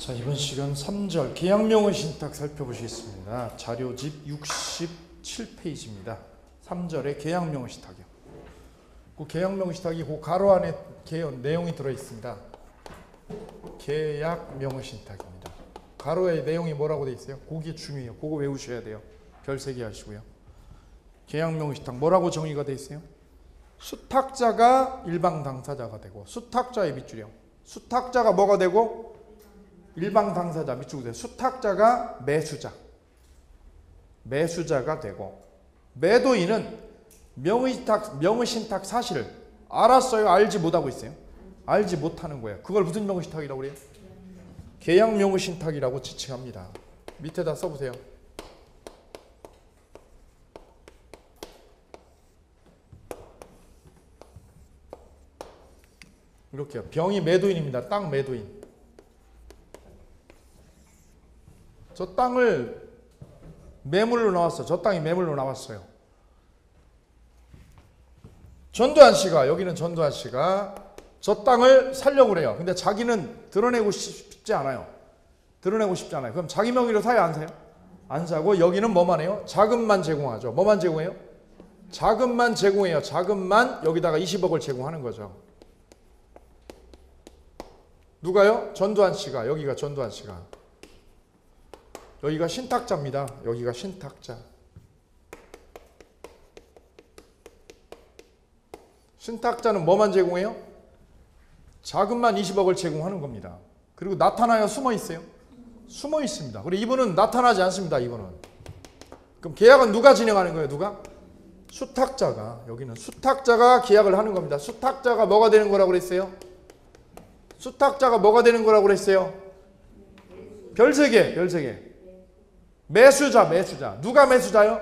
자, 이번 시간 3절 계약명의 신탁 살펴보시겠습니다. 자료집 67페이지입니다. 3절에 계약명의 신탁이요. 그 계약명의 신탁이 그 가로 안에 내용이 들어있습니다. 계약명의 신탁입니다. 가로에 내용이 뭐라고 되어 있어요? 그게 중요해요. 그거 외우셔야 돼요. 별 3개 하시고요. 계약명의 신탁 뭐라고 정의가 되어 있어요? 수탁자가 일방 당사자가 되고, 수탁자의 밑줄이요. 수탁자가 뭐가 되고? 일방 당사자 밑줄 그대로. 수탁자가 매수자가 되고, 매도인은 명의신탁 사실을 알았어요? 알지 못하고 있어요? 알지 못하는 거예요. 그걸 무슨 명의신탁이라고 그래요? 계약 명의신탁이라고 지칭합니다. 밑에다 써보세요. 이렇게요. 병이 매도인입니다. 땅 매도인. 저 땅을 매물로 나왔어. 저 땅이 매물로 나왔어요. 전두환 씨가, 여기는 전두환 씨가 저 땅을 살려고 그래요. 근데 자기는 드러내고 싶지 않아요. 그럼 자기 명의로 사요? 안 사요? 안 사고, 여기는 뭐만 해요? 자금만 제공하죠. 뭐만 제공해요? 자금만 제공해요. 자금만 여기다가 20억을 제공하는 거죠. 누가요? 전두환 씨가. 여기가 전두환 씨가. 여기가 신탁자입니다. 여기가 신탁자. 신탁자는 뭐만 제공해요? 자금만 20억을 제공하는 겁니다. 그리고 나타나요? 숨어 있어요? 숨어 있습니다. 그리고 이분은 나타나지 않습니다. 이분은. 그럼 계약은 누가 진행하는 거예요? 누가? 수탁자가. 여기는 수탁자가 계약을 하는 겁니다. 수탁자가 뭐가 되는 거라고 그랬어요? 수탁자가 뭐가 되는 거라고 그랬어요? 별 3개. 매수자. 누가 매수자요?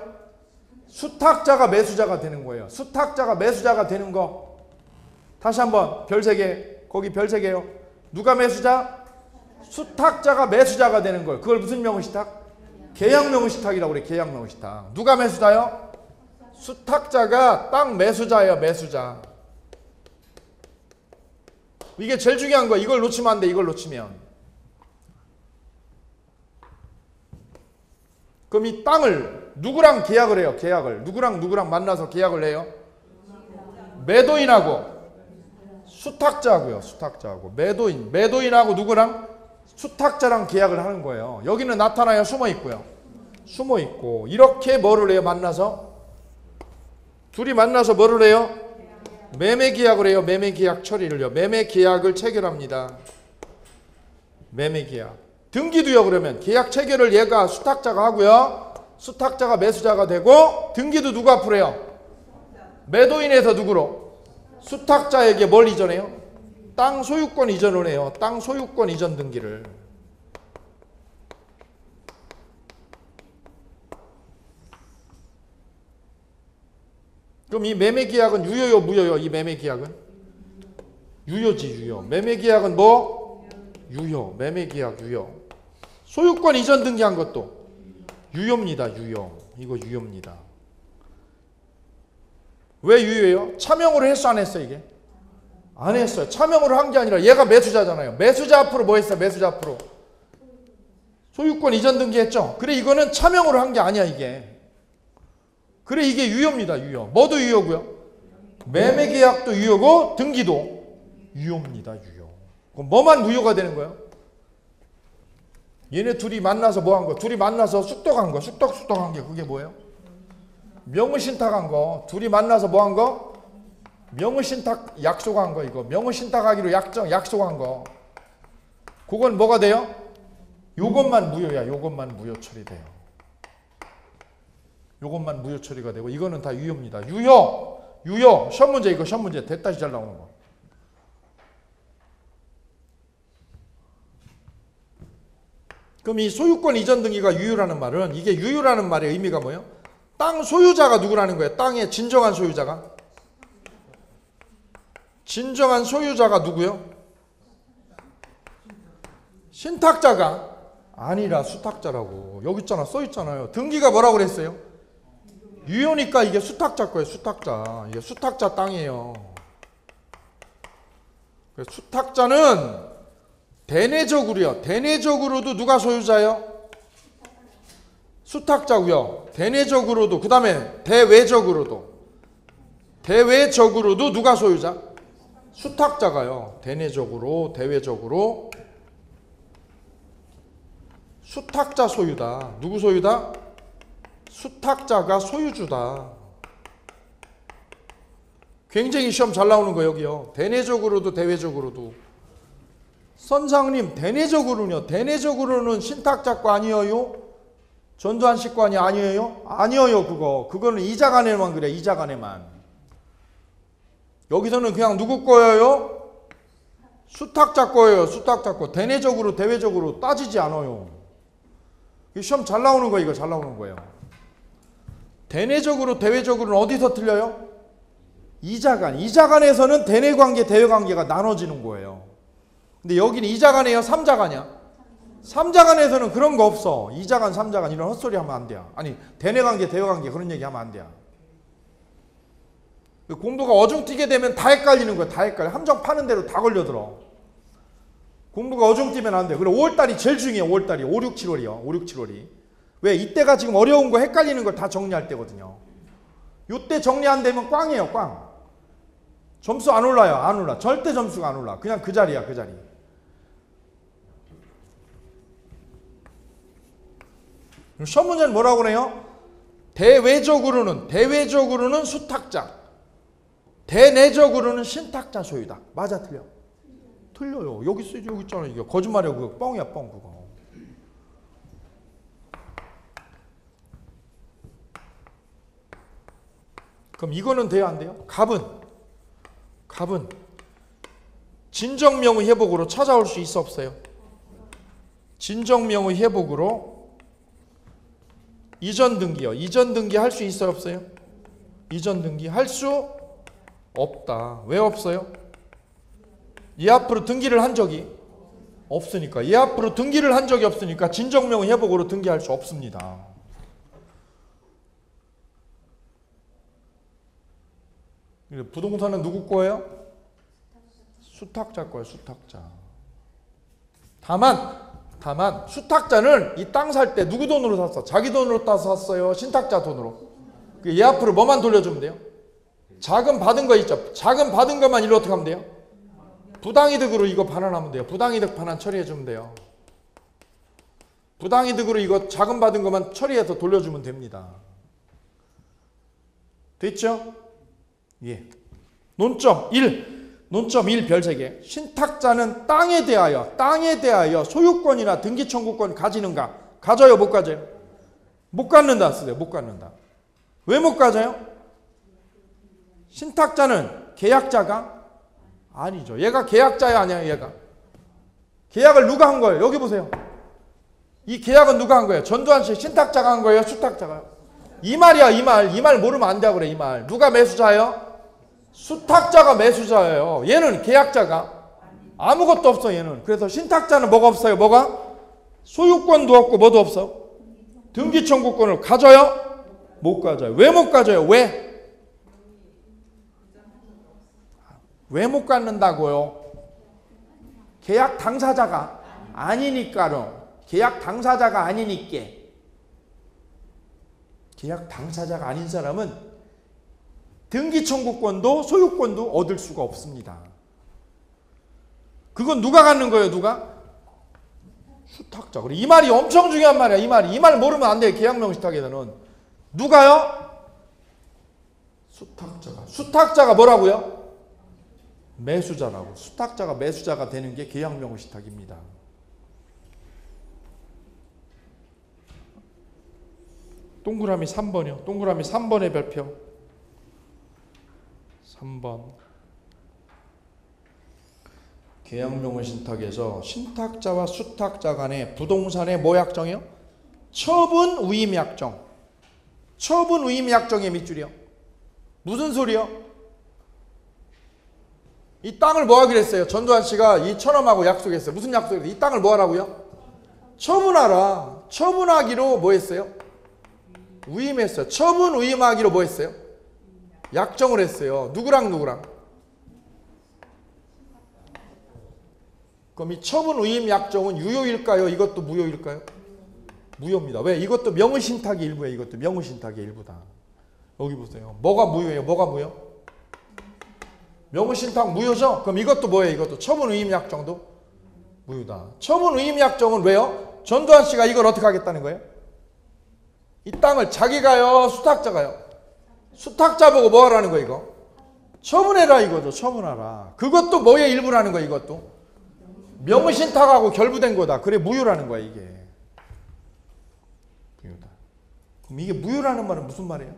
수탁자가 매수자가 되는 거예요. 수탁자가 매수자가 되는 거. 다시 한번 별 3개. 거기 별 3개요. 누가 매수자? 수탁자가 매수자가 되는 거예요. 그걸 무슨 명의신탁? 계약 명의신탁이라고 그래. 계약 명의신탁. 누가 매수자요? 수탁자가 땅 매수자예요. 매수자. 이게 제일 중요한 거예요. 이걸 놓치면 안 돼. 이걸 놓치면. 그럼 이 땅을 누구랑 계약을 해요? 계약을. 누구랑 만나서 계약을 해요? 매도인하고 수탁자하고요. 수탁자하고. 매도인하고 누구랑? 수탁자랑 계약을 하는 거예요. 여기는 나타나요? 숨어 있고요. 숨어 있고. 이렇게 뭐를 해요? 만나서? 둘이 만나서 뭐를 해요? 매매 계약을 해요. 매매 계약 처리를요. 매매 계약을 체결합니다. 매매 계약. 등기도요. 그러면 계약 체결을 얘가 수탁자가 하고요. 수탁자가 매수자가 되고, 등기도 누구 앞으로 해요? 매도인에서 누구로? 수탁자에게 뭘 이전해요? 땅 소유권 이전을 해요. 땅 소유권 이전 등기를. 그럼 이 매매 계약은 유효요, 무효요? 이 매매 계약은 유효지, 유효. 매매 계약은 뭐? 유효. 매매 계약 유효. 소유권 이전 등기한 것도 유효입니다. 유효. 이거 유효입니다. 왜 유효해요? 차명으로 했어, 안 했어? 이게 안 했어요. 차명으로 한 게 아니라 얘가 매수자잖아요. 매수자 앞으로 뭐 했어? 매수자 앞으로 소유권 이전 등기했죠. 그래, 이거는 차명으로 한 게 아니야. 이게 그래, 이게 유효입니다. 유효. 뭐도 유효고요. 매매 계약도 유효고 등기도 유효입니다. 유효. 그럼 뭐만 무효가 되는 거예요? 얘네 둘이 만나서 뭐 한 거? 둘이 만나서 쑥덕한 거. 쑥덕한 게 그게 뭐예요? 명의신탁한 거. 둘이 만나서 뭐 한 거? 명의신탁 약속한 거. 이거 명의신탁하기로 약속한 거. 그건 뭐가 돼요? 요것만 무효야. 요것만 무효 처리돼요. 요것만 무효 처리가 되고, 이거는 다 유효입니다. 유효. 시험 문제. 이거 시험 문제 대따시 잘 나오는 거. 그럼 이 소유권 이전 등기가 유효라는 말은, 이게 유효라는 말의 의미가 뭐예요? 땅 소유자가 누구라는 거예요? 땅의 진정한 소유자가? 진정한 소유자가 누구요? 신탁자가 아니라 수탁자라고. 여기 있잖아. 써 있잖아요. 등기가 뭐라고 그랬어요? 유효니까 이게 수탁자 거예요. 수탁자. 이게 수탁자 땅이에요. 수탁자는 대내적으로요. 대내적으로도 누가 소유자예요? 수탁자고요. 대내적으로도. 그 다음에 대외적으로도. 대외적으로도 누가 소유자? 수탁자가요. 대내적으로, 대외적으로. 수탁자 소유다. 누구 소유다? 수탁자가 소유주다. 굉장히 시험 잘 나오는 거 여기요. 대내적으로도 대외적으로도. 선장님 대내적으로는요. 대내적으로는 신탁자 거 아니에요? 전두환 씨 거 아니에요? 아니에요 그거. 그거는 이자간에만 그래. 이자간에만. 여기서는 그냥 누구 거예요? 수탁자 거예요. 수탁자 거. 대내적으로 대외적으로 따지지 않아요. 시험 잘 나오는 거 이거 잘 나오는 거예요. 대내적으로 대외적으로는 어디서 틀려요? 이자간. 이자간에서는 대내관계 대외관계가 나눠지는 거예요. 근데 여기는 이자간이에요? 삼자간이야? 삼자간에서는 그런 거 없어. 이자간 삼자간 이런 헛소리 하면 안 돼요. 아니 대내관계 대외관계 그런 얘기 하면 안 돼요. 공부가 어중뛰게 되면 다 헷갈리는 거야. 다 헷갈려. 함정 파는 대로 다 걸려들어. 공부가 어중뛰면 안 돼. 그리고 5월달이 제일 중요해요. 5월달이 5, 6, 7월이요. 5, 6, 7월이. 왜? 이때가 지금 어려운 거 헷갈리는 걸 다 정리할 때거든요. 이때 정리 안 되면 꽝이에요. 꽝. 점수 안 올라요. 안 올라. 절대 점수가 안 올라. 그냥 그 자리야. 그 자리. 시험 문제는 뭐라고 그래요? 대외적으로는 수탁자. 대내적으로는 신탁자 소유다. 맞아 틀려? 틀려요. 여기 쓰지 여기 있잖아. 이게 거짓말이야. 그거 뻥이야 뻥 그거. 그럼 이거는 돼요 안 돼요? 갑은 진정명의 회복으로 찾아올 수 있어 없어요? 진정명의 회복으로 이전 등기요. 이전 등기 할 수 있어요 없어요? 이전 등기 할 수 없다. 왜 없어요? 이 앞으로 등기를 한 적이 없으니까. 이 앞으로 등기를 한 적이 없으니까 진정명의 회복으로 등기할 수 없습니다. 부동산은 누구 거예요? 수탁자 거예요. 수탁자. 다만 수탁자는 이 땅 살 때 누구 돈으로 샀어? 자기 돈으로 따서 샀어요? 신탁자 돈으로? 얘 앞으로 뭐만 돌려주면 돼요? 자금 받은 거 있죠? 자금 받은 것만 일로 어떻게 하면 돼요? 부당이득으로 이거 반환하면 돼요. 부당이득 반환 처리해주면 돼요. 부당이득으로 이거 자금 받은 것만 처리해서 돌려주면 됩니다. 됐죠? 예. 논점 1 별 3개. 신탁자는 땅에 대하여 소유권이나 등기 청구권 가지는가? 가져요? 못 가져요? 못 갖는다 쓰세요. 못 갖는다. 왜 못 가져요? 신탁자는 계약자가 아니죠. 얘가 계약자야 아니야 얘가? 계약을 누가 한 거예요? 여기 보세요. 이 계약은 누가 한 거예요? 전두환 씨 신탁자가 한 거예요? 수탁자가요? 이 말이야 이 말 모르면 안 되고 그래 이 말. 누가 매수자예요? 수탁자가 매수자예요. 얘는 계약자가 아무것도 없어 얘는. 그래서 신탁자는 뭐가 없어요? 뭐가? 소유권도 없고 뭐도 없어? 등기 청구권을 가져요? 못 가져요. 왜 못 가져요? 왜? 왜 못 갖는다고요? 계약 당사자가 아니니까요. 계약 당사자가 아니니까. 계약 당사자가 아닌 사람은 등기 청구권도 소유권도 얻을 수가 없습니다. 그건 누가 갖는 거예요? 누가? 수탁자. 그래 이 말이 엄청 중요한 말이야. 이 말 모르면 안 돼요. 계약명시탁에서는 누가요? 수탁자가. 수탁자가 뭐라고요? 매수자라고. 수탁자가 매수자가 되는 게 계약명시탁입니다. 동그라미 3번이요. 동그라미 3번의 별표. 3번. 계약명의신탁에서 신탁자와 수탁자 간의 부동산의 뭐 약정이요? 처분 우임 약정. 처분 우임 약정의 밑줄이요. 무슨 소리요? 이 땅을 뭐 하기로 했어요? 전두환 씨가 이 천엄하고 약속했어요. 무슨 약속이요? 이 땅을 뭐 하라고요? 처분하라. 처분하기로 뭐 했어요? 우임했어요. 처분 우임하기로 뭐 했어요? 약정을 했어요. 누구랑? 그럼 이 처분의임약정은 유효일까요? 이것도 무효일까요? 무효입니다. 왜? 이것도 명의신탁의 일부예요. 이것도 명의신탁의 일부다. 여기 보세요. 뭐가 무효예요? 뭐가 무효? 명의신탁 무효죠? 그럼 이것도 뭐예요? 이것도 처분의임약정도 무효다. 처분의임약정은 왜요? 전두환 씨가 이걸 어떻게 하겠다는 거예요? 이 땅을 자기가요? 수탁자가요? 수탁자 보고 뭐 하라는 거예요? 이거? 처분해라 이거죠. 처분하라. 그것도 뭐의 일부라는 거예요? 이것도? 명의신탁하고 결부된 거다. 그래 무효라는 거야 이게. 무효다. 그럼 이게 무효라는 말은 무슨 말이에요?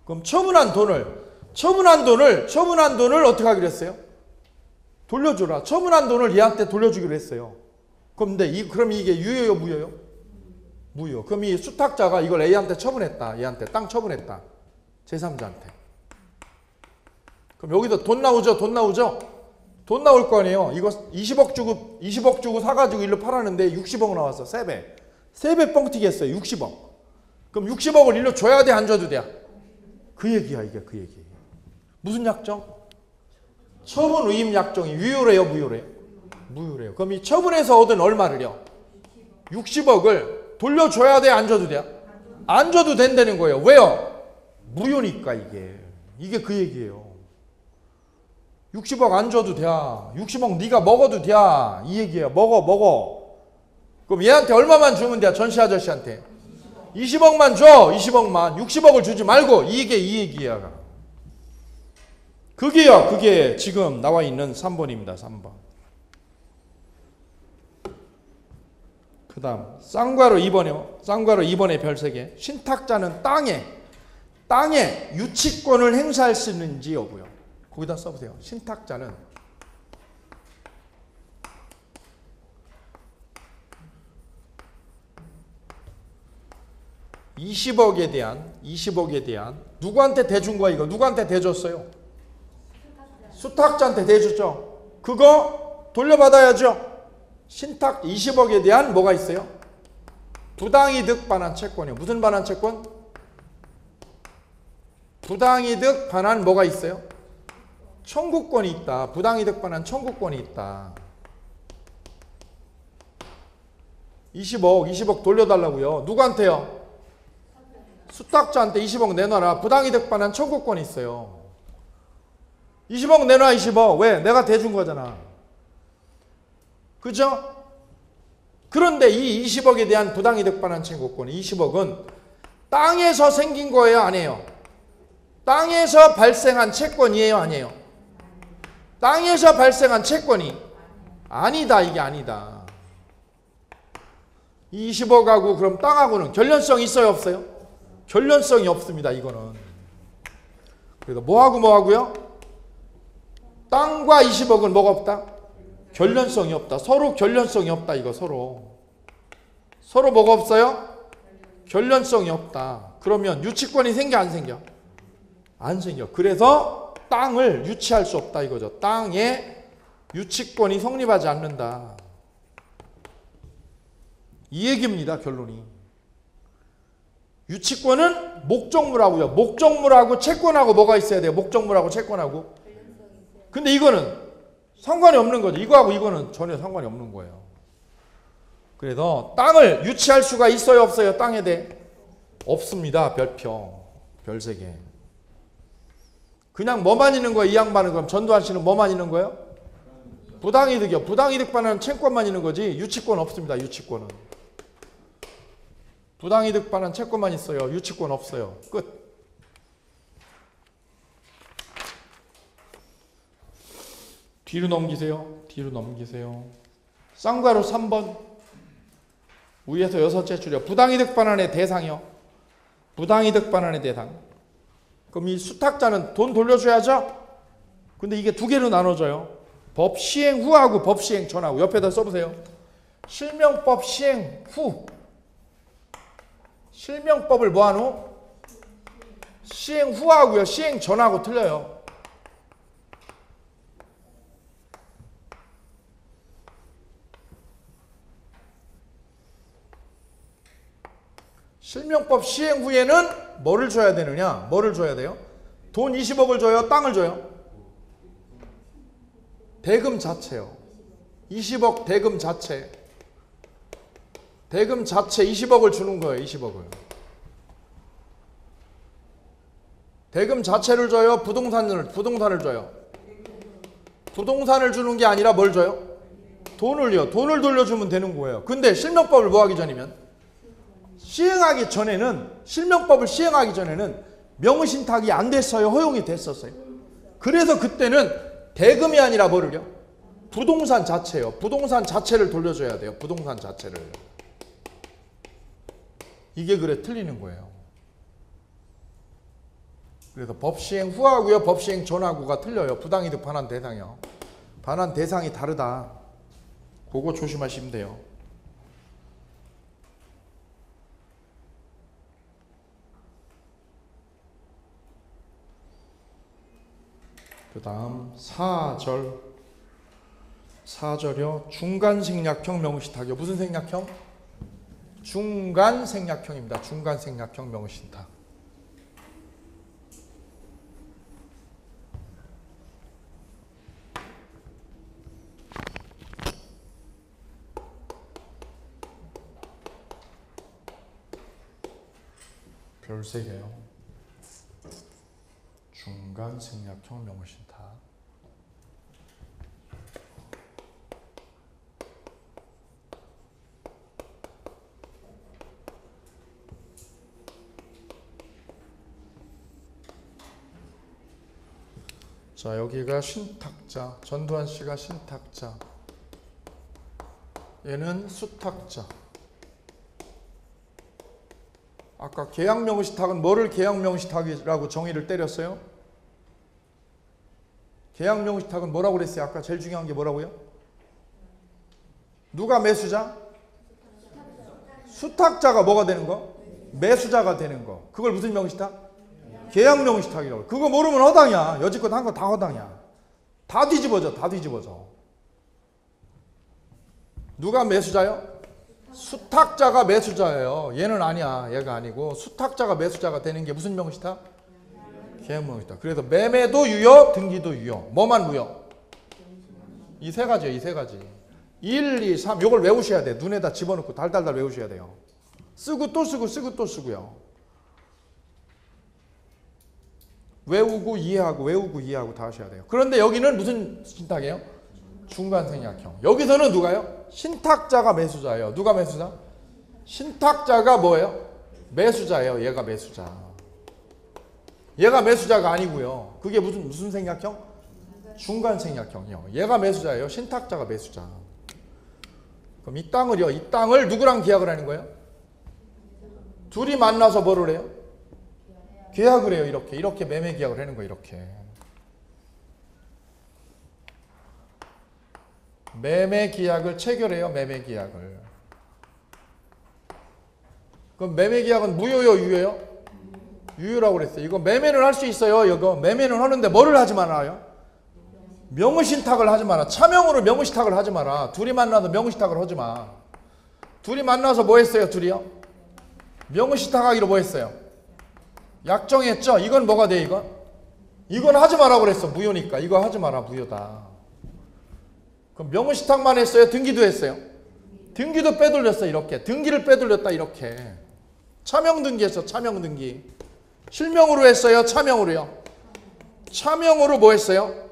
그럼 처분한 돈을 어떻게 하기로 했어요? 돌려주라. 처분한 돈을 얘한테 돌려주기로 했어요. 그런데 그럼 이게 유효요 무효요? 무효. 그럼 이 수탁자가 이걸 A한테 처분했다. 얘한테 땅 처분했다. 제3자한테. 그럼 여기도 돈 나오죠? 돈 나오죠? 돈 나올 거 아니에요. 이거 20억 주고 사가지고 일로 팔았는데 60억 나왔어. 3배. 3배 뻥튀기 했어요. 60억. 그럼 60억을 일로 줘야 돼? 안 줘도 돼? 그 얘기야 이게 그 얘기. 무슨 약정? 처분의임약정이 유효래요? 무효래요? 무효래요. 그럼 이 처분에서 얻은 얼마를요? 60억을 돌려줘야 돼? 안 줘도 돼? 안 줘도 된다는 거예요. 왜요? 무효니까 이게. 이게 그 얘기예요. 60억 안 줘도 돼. 60억 네가 먹어도 돼. 이 얘기예요. 먹어. 그럼 얘한테 얼마만 주면 돼? 전시 아저씨한테. 20억만 줘. 20억만. 60억을 주지 말고. 이게 이 얘기야. 그게요. 그게 지금 나와 있는 3번입니다. 3번. 그 다음 쌍괄호 2번이요. 쌍괄호 2번의 별 3개. 신탁자는 땅에 유치권을 행사할 수 있는지 여부요. 거기다 써보세요. 신탁자는 (20억에 대한) 누구한테 대준 거야 이거? 누구한테 대줬어요? 수탁자한테 대줬죠. 그거 돌려받아야죠. 신탁 20억에 대한 뭐가 있어요? 부당이득 반환 채권이요. 무슨 반환 채권? 부당이득 반환 뭐가 있어요? 청구권이 있다. 부당이득 반환 청구권이 있다. 20억 돌려달라고요. 누구한테요? 수탁자한테 20억 내놔라. 부당이득 반환 청구권이 있어요. 20억 내놔. 20억. 왜? 내가 대준 거잖아. 그죠? 그런데 이 20억에 대한 부당이득 반환 청구권 20억은 땅에서 생긴 거예요? 아니에요? 땅에서 발생한 채권이에요? 아니에요? 땅에서 발생한 채권이 아니다. 이게 아니다. 20억하고 그럼 땅하고는 결련성이 있어요? 없어요? 결련성이 없습니다. 이거는. 그래서 뭐하고요? 땅과 20억은 뭐가 없다? 결련성이 없다. 서로 결련성이 없다. 이거 서로 뭐가 없어요? 결련성이 없다. 그러면 유치권이 생겨 안 생겨? 안 생겨. 그래서 땅을 유치할 수 없다 이거죠. 땅에 유치권이 성립하지 않는다. 이 얘기입니다. 결론이. 유치권은 목적물하고요. 목적물하고 채권하고 뭐가 있어야 돼요? 목적물하고 채권하고. 근데 이거는 상관이 없는 거죠. 이거하고 이거는 전혀 상관이 없는 거예요. 그래서 땅을 유치할 수가 있어요? 없어요? 땅에 대해? 없습니다. 별표. 별 3개. 그냥 뭐만 있는 거예요? 이 양반은 그럼 전두환 씨는 뭐만 있는 거예요? 부당이득이요. 부당이득 반환 채권만 있는 거지 유치권 없습니다. 유치권은. 부당이득 반환 채권만 있어요. 유치권 없어요. 끝. 뒤로 넘기세요. 쌍괄호 3번. 위에서 6째 줄여. 부당이득 반환의 대상이요. 부당이득 반환의 대상. 그럼 이 수탁자는 돈 돌려줘야죠? 근데 이게 2개로 나눠져요. 법 시행 후하고 법 시행 전하고. 옆에다 써보세요. 실명법 시행 후. 실명법을 뭐한 후? 시행 후하고요. 시행 전하고 틀려요. 실명법 시행 후에는 뭐를 줘야 되느냐? 뭐를 줘야 돼요? 돈 20억을 줘요? 땅을 줘요? 대금 자체요. 20억 대금 자체. 대금 자체 20억을 주는 거예요. 20억을. 대금 자체를 줘요? 부동산을 줘요? 부동산을 주는 게 아니라 뭘 줘요? 돈을요. 돈을 돌려주면 되는 거예요. 근데 실명법을 뭐 하기 전이면? 시행하기 전에는, 실명법을 시행하기 전에는 명의신탁이 안 됐어요? 허용이 됐었어요? 그래서 그때는 대금이 아니라 뭐를요? 부동산 자체요. 부동산 자체를 돌려줘야 돼요. 부동산 자체를. 이게 그래 틀리는 거예요. 그래서 법시행 후하고요. 법시행 전하고가 틀려요. 부당이득 반환 대상이요. 반환 대상이 다르다. 그거 조심하시면 돼요. 그 다음 4절이요. 중간생략형 명의신탁이요. 무슨 생략형? 중간생략형입니다. 중간생략형 명의신탁. 별 3개요. 중간생략형 명의신탁. 자, 여기가 신탁자. 전두환 씨가 신탁자. 얘는 수탁자. 아까 계약명의신탁은 뭐를 계약명의신탁이라고 정의를 때렸어요? 계약명의신탁은 뭐라고 그랬어요? 아까 제일 중요한 게 뭐라고요? 누가 매수자? 수탁자가 뭐가 되는 거? 매수자가 되는 거. 그걸 무슨 명의신탁? 계약명의신탁이라고. 그거 모르면 허당이야. 여지껏 한 거 다 허당이야. 다 뒤집어져. 다 뒤집어져. 누가 매수자요? 수탁자가 매수자예요. 얘는 아니야. 얘가 아니고 수탁자가 매수자가 되는 게 무슨 명의신탁? 계약명의신탁. 그래서 매매도 유효, 등기도 유효. 뭐만 무효? 이 3가지예요. 이 3가지. 1, 2, 3. 요걸 외우셔야 돼. 눈에다 집어넣고 달달달 외우셔야 돼요. 쓰고 또 쓰고 쓰고 또 쓰고요. 외우고 이해하고 외우고 이해하고 다 하셔야 돼요. 그런데 여기는 무슨 신탁이에요? 중간생략형. 여기서는 누가요? 신탁자가 매수자예요. 누가 매수자? 신탁자가 뭐예요? 매수자예요. 얘가 매수자. 얘가 매수자가 아니고요. 그게 무슨 생략형? 중간생략형이요. 얘가 매수자예요. 신탁자가 매수자. 그럼 이 땅을요. 이 땅을 누구랑 계약을 하는 거예요? 둘이 만나서 뭐를 해요? 계약을 해요. 이렇게 매매 계약을 하는 거예요. 이렇게. 매매 계약을 체결해요. 매매 계약을. 그럼 매매 계약은 무효요, 유효요? 유효라고 그랬어요. 이거 매매는 할 수 있어요. 이거 매매는 하는데 뭐를 하지 말아요? 명의신탁을 하지 마라. 차명으로 명의신탁을 하지 마라. 둘이 만나서 명의신탁을 하지 마. 둘이 만나서 뭐 했어요? 둘이요? 명의신탁하기로 뭐 했어요? 약정했죠? 이건 뭐가 돼? 이건 하지 마라 그랬어. 무효니까. 이거 하지 마라. 무효다. 그럼 명의신탁만 했어요? 등기도 했어요? 등기도 빼돌렸어. 이렇게. 등기를 빼돌렸다. 이렇게. 차명등기 했어. 차명등기. 실명으로 했어요? 차명으로요? 차명으로 뭐 했어요?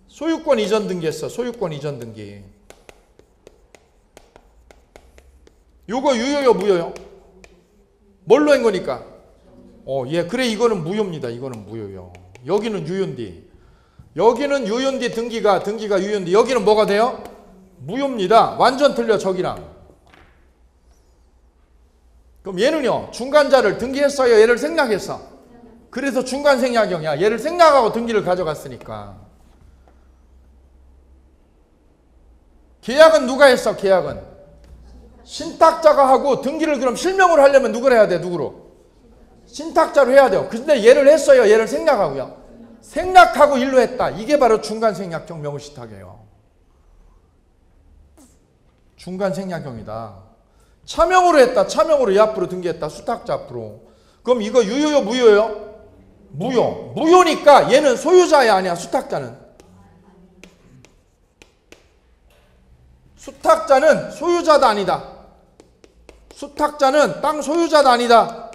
소유권 이전 등기 했어. 소유권 이전 등기. 요거 유효요? 무효요? 뭘로 한 거니까? 예. 그래 이거는 무효입니다. 이거는 무효요. 여기는 유효인데. 여기는 유효인데 등기가 유효인데 여기는 뭐가 돼요? 무효입니다. 완전 틀려 저기랑. 그럼 얘는요. 중간자를 등기했어요? 얘를 생략했어? 그래서 중간생략형이야. 얘를 생략하고 등기를 가져갔으니까. 계약은 누가 했어? 계약은 신탁자가 하고 등기를 그럼 실명으로 하려면 누구를 해야 돼? 누구로? 신탁자로 해야 돼요. 근데 얘를 했어요? 얘를 생략하고요? 생략하고 일로 했다. 이게 바로 중간생략형 명의신탁이에요. 중간생략형이다. 차명으로 했다. 차명으로 이 앞으로 등기했다. 수탁자 앞으로. 그럼 이거 유효요? 무효요? 무효. 무효니까 얘는 소유자야 아니야? 수탁자는? 수탁자는 소유자도 아니다. 수탁자는 땅 소유자도 아니다.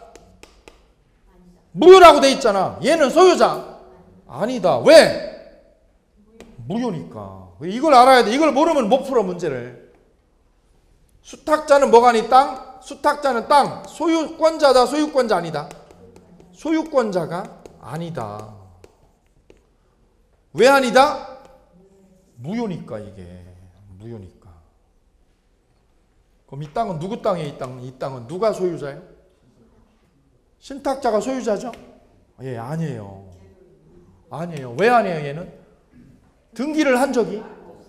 무효라고 돼 있잖아. 얘는 소유자 아니다. 왜? 무효니까. 이걸 알아야 돼. 이걸 모르면 못 풀어 문제를. 수탁자는 뭐가 아니? 땅. 수탁자는 땅. 소유권자다. 소유권자 아니다. 소유권자가 아니다. 왜 아니다? 무효니까. 이게 무효니까. 그럼 이 땅은 누구 땅이에요? 이 땅은 누가 소유자예요? 신탁자가 소유자죠? 예, 아니에요. 아니에요. 왜 아니에요? 얘는 등기를 한 적이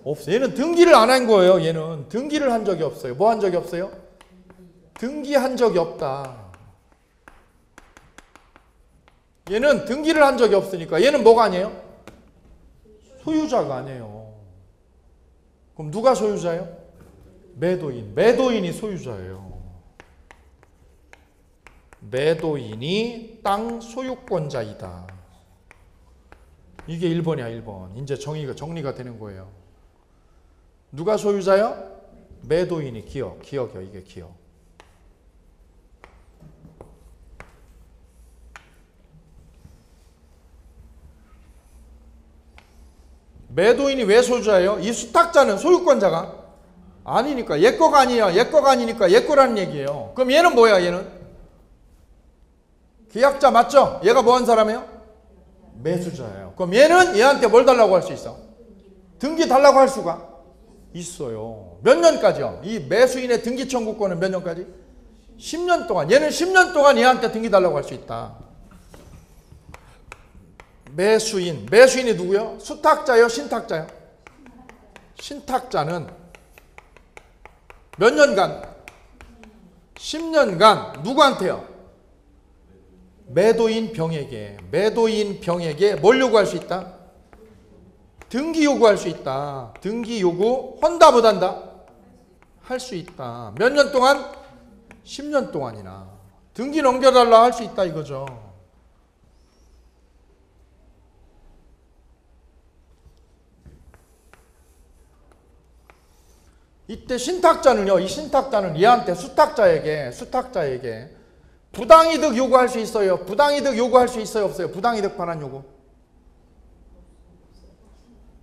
없어요. 얘는 등기를 안 한 거예요. 얘는 등기를 한 적이 없어요. 뭐 한 적이 없어요? 등기한 적이 없다. 얘는 등기를 한 적이 없으니까 얘는 뭐가 아니에요? 소유자가 아니에요. 그럼 누가 소유자예요? 매도인. 매도인이 소유자예요. 매도인이 땅 소유권자이다. 이게 1번이야, 1번. 이제 정리가 되는 거예요. 누가 소유자요? 매도인이 기억이요. 이게 기억. 매도인이 왜 소유자예요? 이 수탁자는 소유권자가 아니니까. 얘 거가 아니야. 얘 거가 아니니까 얘 거라는 얘기예요. 그럼 얘는 뭐야? 얘는 계약자 맞죠? 얘가 뭐 한 사람이에요? 매수자예요. 그럼 얘는 얘한테 뭘 달라고 할 수 있어? 등기 달라고 할 수가 있어요. 몇 년까지요? 이 매수인의 등기 청구권은 몇 년까지? 10년 동안. 얘는 10년 동안 얘한테 등기 달라고 할 수 있다. 매수인이 누구요? 수탁자요? 신탁자요? 신탁자는 몇 년간? 10년간 누구한테요? 매도인 병에게 뭘 요구할 수 있다? 등기 요구할 수 있다. 등기 요구 한다 못한다? 할 수 있다. 몇 년 동안? 10년 동안이나. 등기 넘겨달라 할 수 있다 이거죠. 이때 신탁자는요. 이 신탁자는 얘한테 수탁자에게 부당이득 요구할 수 있어요? 부당이득 요구할 수 있어요? 없어요? 부당이득 반환 요구.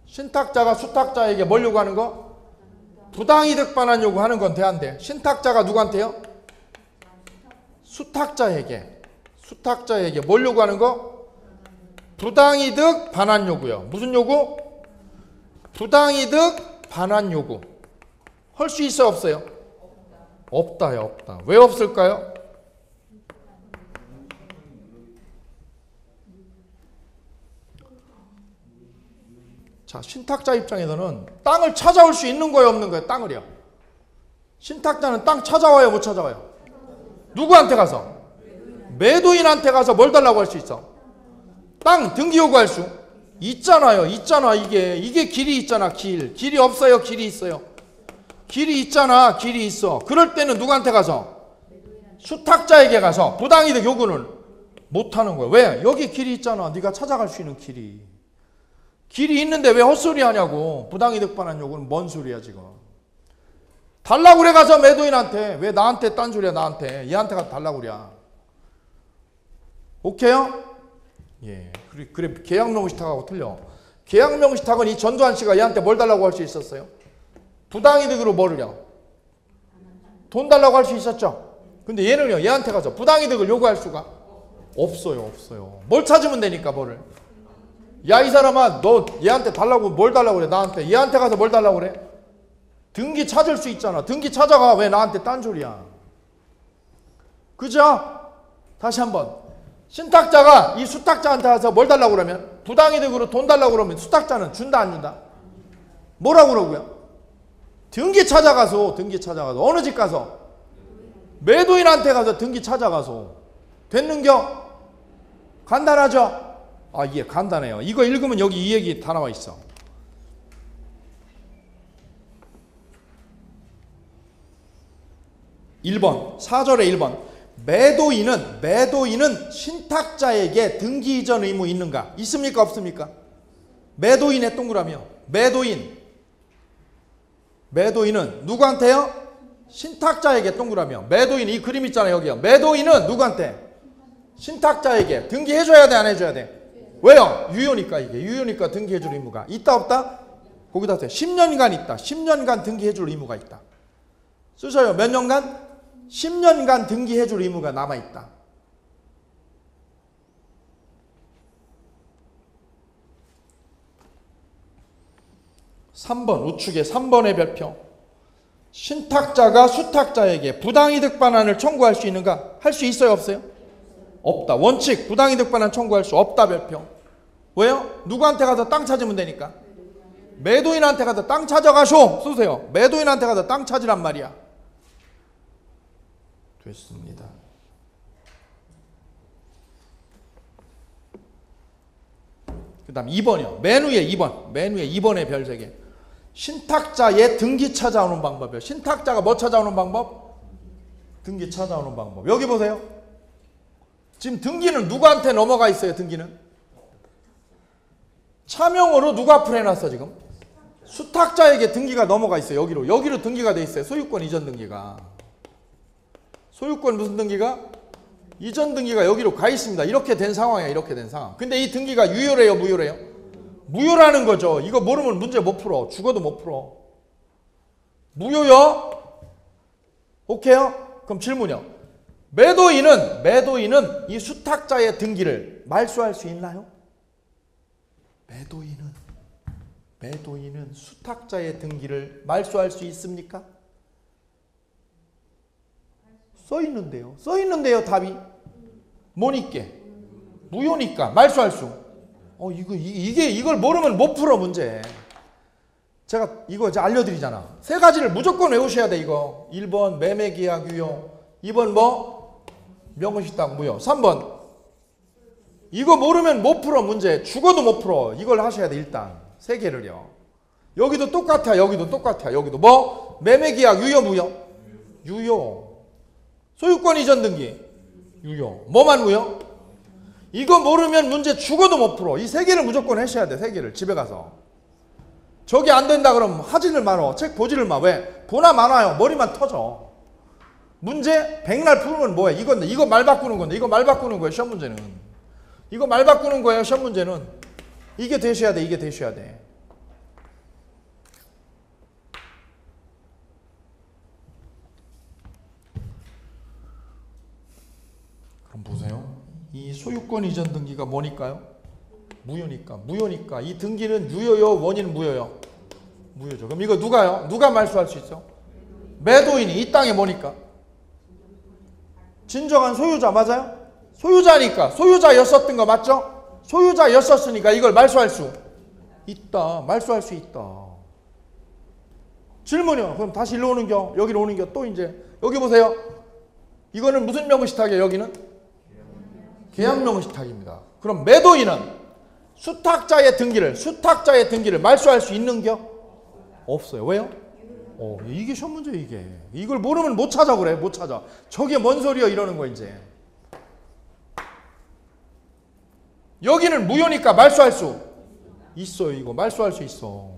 신탁자가 수탁자에게 뭘 요구하는 거? 부당이득 반환 요구하는 건 돼, 안 돼? 신탁자가 누구한테요? 수탁자에게 뭘 요구하는 거? 부당이득 반환 요구요. 무슨 요구? 부당이득 반환 요구. 할 수 있어요? 없어요? 없다요. 없다. 왜 없을까요? 자, 신탁자 입장에서는 땅을 찾아올 수 있는 거예요? 없는 거예요? 땅을요. 신탁자는 땅 찾아와요? 못 찾아와요? 누구한테 가서? 매도인한테 가서 뭘 달라고 할 수 있어? 땅 등기 요구할 수 있잖아요. 있잖아. 이게 길이 있잖아. 길이 없어요? 길이 있어요? 길이 있잖아. 길이 있어. 그럴 때는 누구한테 가서? 수탁자에게 가서 부당이득 요구는 못하는 거야. 왜? 여기 길이 있잖아. 네가 찾아갈 수 있는 길이 있는데 왜 헛소리 하냐고. 부당이득 반환 요구는 뭔 소리야 지금. 달라고 그래 가서 매도인한테. 왜 나한테 딴 소리야 나한테. 얘한테 가서 달라고 그래. 오케이요? 예. 그래 계약명시탁하고 틀려. 계약명시탁은 이 전두환 씨가 얘한테 뭘 달라고 할 수 있었어요? 부당이득으로 뭐를요? 돈 달라고 할 수 있었죠? 근데 얘는요, 얘한테 가서 부당이득을 요구할 수가 없어요. 뭘 찾으면 되니까, 뭐를. 야, 이 사람아, 너 얘한테 달라고, 뭘 달라고 그래, 나한테. 얘한테 가서 뭘 달라고 그래? 등기 찾을 수 있잖아. 등기 찾아가. 왜 나한테 딴 소리야? 그죠? 다시 한번. 신탁자가 이 수탁자한테 가서 뭘 달라고 그러면? 부당이득으로 돈 달라고 그러면 수탁자는 준다, 안 준다? 뭐라고 그러고요? 등기 찾아가서 어느 집 가서? 매도인한테 가서 등기 찾아가서. 됐는겨? 간단하죠? 아, 예, 간단해요. 이거 읽으면 여기 이 얘기 다 나와 있어. 1번, 4절에 1번. 매도인은 신탁자에게 등기 이전 의무 있는가? 있습니까? 없습니까? 매도인의 동그라미요. 매도인은 누구한테요? 신탁자에게 동그라미요. 매도인 이 그림 있잖아요. 여기요. 매도인은 누구한테? 신탁자에게 등기해줘야 돼, 안 해줘야 돼? 왜요? 유효니까. 이게 유효니까 등기해줄 의무가 있다 없다? 거기다 써요. 10년간 있다. 10년간 등기해줄 의무가 있다. 쓰셔요. 몇 년간? 10년간 등기해줄 의무가 남아있다. (3번) 우측에 3번의 별표. 신탁자가 수탁자에게 부당이득 반환을 청구할 수 있는가? 할 수 있어요, 없어요? 없다. 원칙 부당이득 반환 청구할 수 없다 별표. 왜요? 누구한테 가서 땅 찾으면 되니까. 매도인한테 가서 땅 찾아가쇼 쓰세요. 매도인한테 가서 땅 찾으란 말이야. 됐습니다. 그 다음 2번이요. 맨 위에 2번. 맨 위에 2번의 별 3개. 신탁자의 등기 찾아오는 방법이요. 신탁자가 뭐 찾아오는 방법? 등기 찾아오는 방법. 여기 보세요. 지금 등기는 누구한테 넘어가 있어요? 등기는 차명으로 누가 앞으로 해놨어? 지금 수탁자에게 등기가 넘어가 있어요. 여기로 등기가 돼 있어요. 소유권 이전 등기가. 소유권 무슨 등기가? 이전 등기가 여기로 가 있습니다. 이렇게 된 상황이에요. 이렇게 된 상황. 근데 이 등기가 유효래요, 무효래요? 무효라는 거죠. 이거 모르면 문제 못 풀어. 죽어도 못 풀어. 무효요? 오케이요? 그럼 질문이요. 매도인은 이 수탁자의 등기를 말소할 수 있나요? 매도인은 수탁자의 등기를 말소할 수 있습니까? 써있는데요 답이. 뭐니까? 무효니까 말소할 수. 이걸 모르면 못 풀어 문제. 제가 이거 이제 알려드리잖아. 3가지를 무조건 외우셔야 돼 이거. 1번 매매계약 유효, 2번 뭐? 명의식당 무효, 3번 이거 모르면 못 풀어 문제. 죽어도 못 풀어. 이걸 하셔야 돼 일단. 3개를요. 여기도 똑같아. 여기도 뭐? 매매계약 유효 무효? 유효. 소유권 이전 등기 유효. 뭐만 무효? 이거 모르면 문제 죽어도 못 풀어. 이 3개를 무조건 하셔야 돼. 3개를 집에 가서. 저기 안 된다 그러면 하지를 말어. 책 보지를 마. 왜? 보나 마나요. 머리만 터져. 문제 백날 풀으면 뭐야? 이거 말 바꾸는 건데. 이거 말 바꾸는 거예요. 시험 문제는. 이거 말 바꾸는 거예요. 시험 문제는. 이게 되셔야 돼. 이게 되셔야 돼. 그럼 보세요. 이 소유권 이전 등기가 뭐니까요? 무효니까. 이 등기는 유효요, 원인은 무효요? 무효죠. 그럼 이거 누가요? 누가 말소할 수 있어? 매도인이. 이 땅에 뭐니까? 진정한 소유자 맞아요? 소유자니까. 소유자였었던 거 맞죠? 소유자였었으니까 이걸 말소할 수 있다. 말소할 수 있다. 질문이요. 그럼 다시 일로 오는겨? 여기로 오는겨? 또 이제 여기 보세요. 이거는 무슨 명의식탁이에요? 여기는? 계약명의식탁입니다. 그럼 매도인은 수탁자의 등기를 말소할 수 있는겨? 없어요. 왜요? 이게 시험 문제 이게. 이걸 모르면 못 찾아 그래. 못 찾아. 저게 뭔 소리야 이러는 거 이제. 여기는 무효니까 말소할 수 있어요. 이거 말소할 수 있어.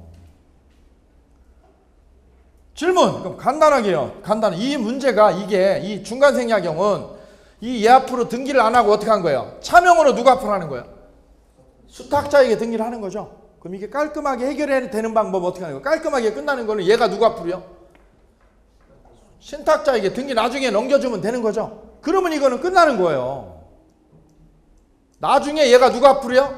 질문. 그럼 간단하게요. 이 문제가 이 중간생략형은 얘 앞으로 등기를 안 하고 어떻게 한 거예요? 차명으로 누가 앞으로 하는 거예요? 수탁자에게 등기를 하는 거죠. 그럼 이게 깔끔하게 해결해야 되는 방법 어떻게 하는 거예요? 깔끔하게 끝나는 거는 얘가 누가 앞으로요? 신탁자에게 등기 나중에 넘겨주면 되는 거죠. 그러면 이거는 끝나는 거예요. 나중에 얘가 누가 앞으로요?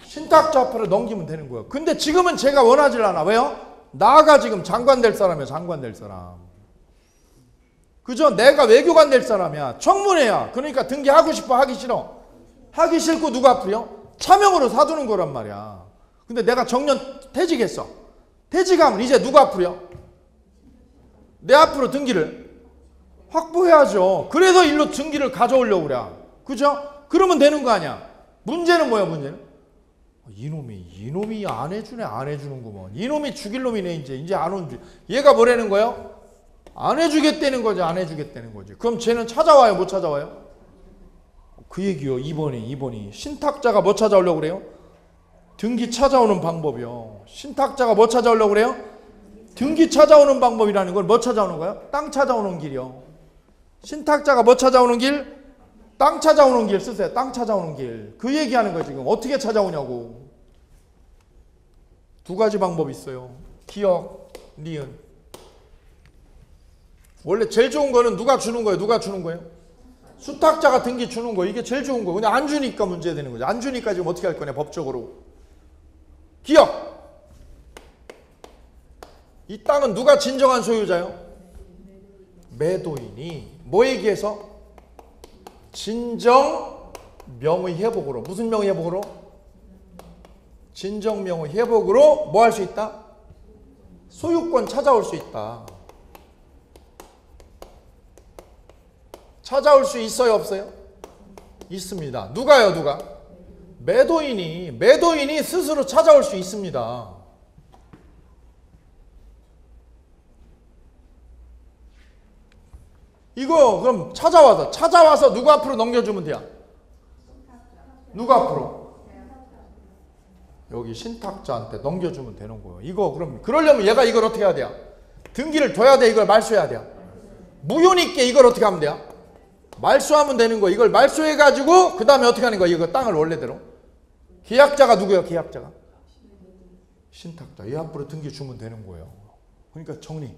신탁자 앞으로 넘기면 되는 거예요. 근데 지금은 제가 원하질 않아. 왜요? 나가 지금 장관 될 사람이야. 장관 될 사람. 그죠? 내가 외교관 될 사람이야. 청문회야. 그러니까 등기하고 싶어? 하기 싫어? 하기 싫고 누가 앞으로요? 차명으로 사두는 거란 말이야. 근데 내가 정년 퇴직했어. 퇴직하면 이제 누가 앞으로요? 내 앞으로 등기를 확보해야죠. 그래서 일로 등기를 가져오려고 그래. 그죠? 그러면 되는 거 아니야. 문제는 뭐야 문제는? 이놈이 안 해주네. 안 해주는구먼. 이놈이 죽일 놈이네. 이제 안 온지. 얘가 뭐라는 거예요? 안 해주겠다는 거지. 안 해주겠다는 거지. 그럼 쟤는 찾아와요? 못 찾아와요? 그 얘기요. 2번이. 신탁자가 뭐 찾아오려고 그래요? 등기 찾아오는 방법이요. 신탁자가 뭐 찾아오려고 그래요? 등기 찾아오는 방법이라는 걸 뭐 찾아오는 거야? 땅 찾아오는 길이요. 신탁자가 뭐 찾아오는 길? 땅 찾아오는 길 쓰세요. 땅 찾아오는 길. 그 얘기하는 거예요 지금. 어떻게 찾아오냐고. 두 가지 방법이 있어요. 기억, 니은. 원래 제일 좋은 거는 누가 주는 거예요? 누가 주는 거예요? 수탁자가 등기 주는 거. 이게 제일 좋은 거예요. 근데 안 주니까 문제되는 거죠. 안 주니까 지금 어떻게 할 거냐 법적으로. 기억. 이 땅은 누가 진정한 소유자요? 매도인이 뭐에 의해서? 진정 명의 회복으로. 무슨 명의 회복으로? 진정 명의 회복으로 뭐 할 수 있다? 소유권 찾아올 수 있다. 찾아올 수 있어요 없어요? 있습니다. 누가요 누가? 매도인이 스스로 찾아올 수 있습니다. 이거 그럼 찾아와서 누구 앞으로 넘겨주면 돼요? 누구 앞으로? 여기 신탁자한테 넘겨주면 되는 거예요. 이거 그러려면 얘가 이걸 어떻게 해야 돼요? 등기를 둬야 돼? 이걸 말소해야 돼요? 무효 있게 이걸 어떻게 하면 돼요? 말소하면 되는 거. 이걸 말소해가지고 그 다음에 어떻게 하는 거야? 이거 땅을 원래대로. 계약자가 누구예요? 계약자가? 신탁자. 얘 앞으로 등기 주면 되는 거예요. 그러니까 정리.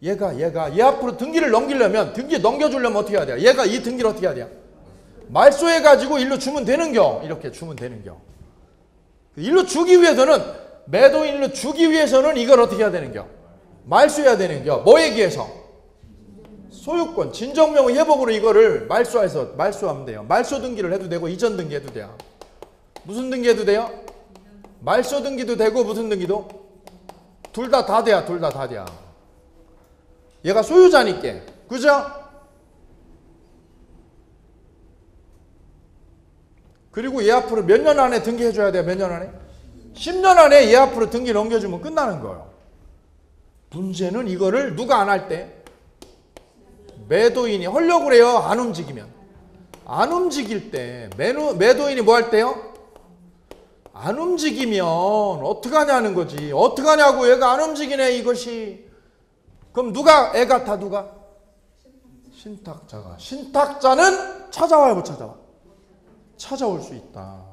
얘가 얘 앞으로 등기를 넘기려면, 등기 넘겨주려면 어떻게 해야 돼요? 얘가 이 등기를 어떻게 해야 돼요? 말소해가지고 일로 주면 되는겨. 이렇게 주면 되는겨. 일로 주기 위해서는, 매도인 일로 주기 위해서는 이걸 어떻게 해야 되는겨? 말소해야 되는겨. 뭐에 의해서? 소유권, 진정명의 회복으로 이거를 말소하면 돼요. 말소 등기를 해도 되고 이전 등기 해도 돼요. 무슨 등기 해도 돼요? 말소 등기도 되고 무슨 등기도? 둘 다 돼요. 둘 다 돼요. 얘가 소유자니까. 그죠? 그리고 얘 앞으로 몇 년 안에 등기해줘야 돼요? 몇 년 안에? 10년 안에 얘 앞으로 등기 넘겨주면 끝나는 거예요. 문제는 이거를 누가 안 할 때? 매도인이 하려고 그래요. 안 움직이면. 안 움직일 때 매도인이 뭐 할 때요? 안 움직이면 어떡하냐는 거지. 어떡하냐고. 얘가 안 움직이네 이것이. 그럼 누가 애 같아? 누가? 신탁자가. 신탁자는 찾아와요 못 찾아와? 찾아올 수 있다.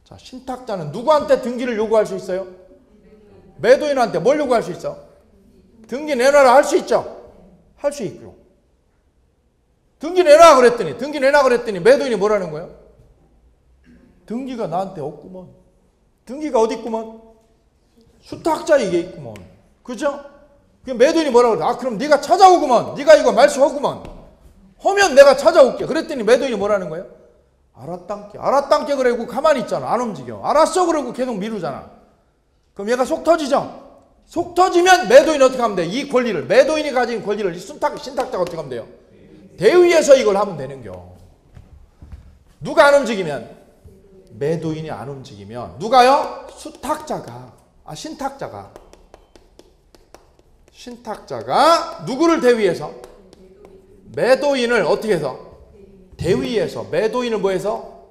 자, 신탁자는 누구한테 등기를 요구할 수 있어요? 매도인한테 뭘 요구할 수 있어? 등기 내놔라 할 수 있죠? 할 수 있고. 등기 내놔 그랬더니 매도인이 뭐라는 거예요? 등기가 나한테 없구먼. 등기가 어디 있구먼? 수탁자 이게 있구먼. 그죠? 그 매도인이 뭐라고 그래? 아 그럼 네가 찾아오구먼. 네가 이거 말소하구먼. 하면 내가 찾아올게. 그랬더니 매도인이 뭐라는 거예요? 알았단께 그러고 가만히 있잖아. 안 움직여. 알았어 그러고 계속 미루잖아. 그럼 얘가 속 터지죠? 속 터지면 매도인이 어떻게 하면 돼? 이 권리를, 매도인이 가진 권리를 이 신탁자가 어떻게 하면 돼요? 대위에서 이걸 하면 되는겨. 누가 안 움직이면? 매도인이 안 움직이면 누가요? 신탁자가 누구를 대위해서? 매도인을 어떻게 해서? 대위해서. 매도인을 뭐 해서?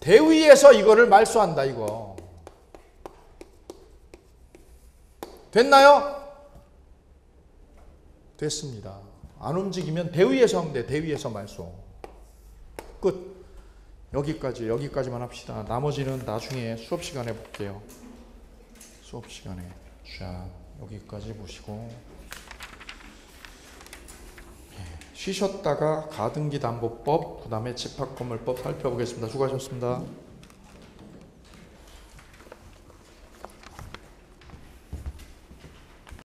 대위해서 이거를 말소한다 이거. 됐나요? 됐습니다. 안 움직이면 대위에서 하면 돼. 대위에서 말소. 끝. 여기까지만 합시다. 나머지는 나중에 수업 시간에 볼게요. 수업 시간에. 자, 여기까지 보시고 쉬셨다가 가등기담보법, 그 다음에 집합건물법 살펴보겠습니다. 수고하셨습니다.